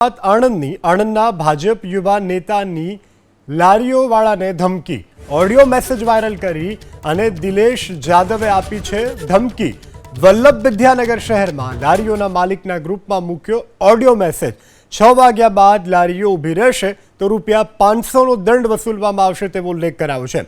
આણંદના ભાજપ યુવા નેતાની લારીઓવાળાને ધમકી, ઓડિયો મેસેજ વાયરલ કરી અને દિલેશ જાદવે આપી છે ધમકી। વલ્લભ વિદ્યાનગર શહેરમાં લારીઓના માલિકના ગ્રુપમાં મૂક્યો ઓડિયો મેસેજ। 6 વાગ્યા બાદ લારીઓ ઊભી રહેશે તો ₹500નો દંડ વસૂલવામાં આવશે તેવો ઉલ્લેખ કરાયો છે।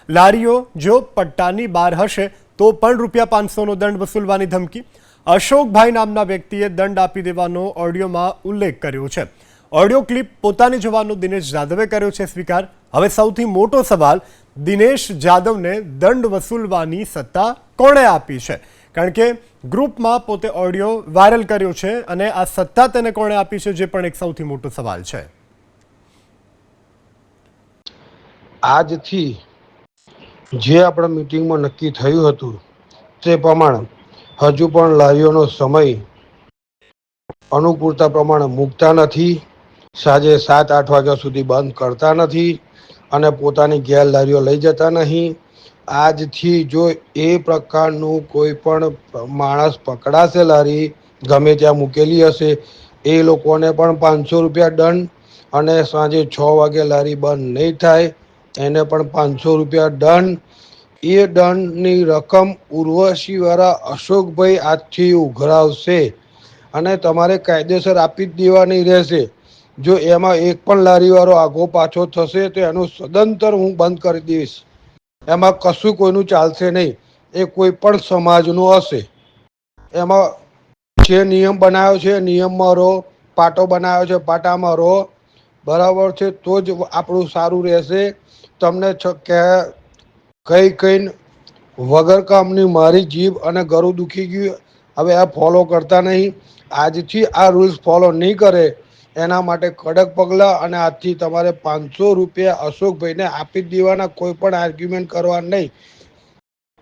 લારીઓ જો પટ્ટાની બહાર હશે તો પણ ₹500નો દંડ વસૂલવાની ધમકી। અશોકભાઈ નામના વ્યક્તિએ દંડ આપી દેવાનો ઓડિયોમાં ઉલ્લેખ કર્યો છે। ઓડિયો ક્લિપ પોતાની જવાનો દિનેશ જાદવે કર્યો છે સ્વીકાર। હવે સૌથી મોટો સવાલ, દિનેશ જાદવને દંડ વસૂલવાની સત્તા કોણે આપી છે? કારણ કે ગ્રુપમાં પોતે ઓડિયો વાયરલ કર્યો છે અને આ સત્તા તેને કોણે આપી છે, જે પણ એક સૌથી મોટો સવાલ છે। આજથી જે આપણા મીટિંગમાં નક્કી થયું હતું તે પ્રમાણે હજુ પણ લારીઓનો સમય અનુકૂળતા પ્રમાણે મૂકતા નથી। સાંજે 7-8 વાગ્યા સુધી બંધ કરતા નથી અને પોતાની ઘેર લારીઓ લઈ જતા નહીં। આજથી જો એ પ્રકારનું કોઈ પણ માણસ પકડાશે, લારી ગમે ત્યાં મૂકેલી હશે, એ લોકોને પણ ₹500 દંડ અને સાંજે 6 વાગે લારી બંધ નહીં થાય એને પણ ₹500 દંડ। એ દંડની રકમ ઉર્વશીવાળા અશોકભાઈ આજથી ઉઘરાવશે અને તમારે કાયદેસર આપી જ દેવાની રહેશે। જો એમાં એક પણ લારીવાળો આગો પાછો થશે તો એનું સદંતર હું બંધ કરી દઈશ। એમાં કશું કોઈનું ચાલશે નહીં। એ કોઈ પણ સમાજનું હશે, એમાં જે નિયમ બનાવ્યો છે નિયમમાં રહો, પાટો બનાવ્યો છે પાટામાં રહો, બરાબર છે, તો જ આપણું સારું રહેશે। તમને કઈ વગર કામની મારી જીભ અને ગળું દુખી ગયું। હવે આ ફોલો કરતા નહીં। આજથી આ રૂલ્સ ફોલો નહીં કરે એના માટે કડક પગલાં, અને આજથી તમારે ₹500 અશોકભાઈને આપી જ દેવાના। કોઈ પણ આર્ગ્યુમેન્ટ કરવા નહીં।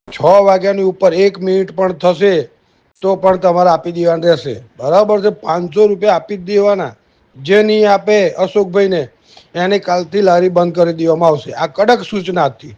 6 વાગ્યાની ઉપર 1 મિનિટ પણ થશે તો પણ તમારે આપી દેવાના રહેશે, બરાબર છે। ₹500 આપી જ દેવાના। જે નહીં આપે અશોકભાઈને, એની કાલથી લારી બંધ કરી દેવામાં આવશે। આ કડક સૂચના હતી।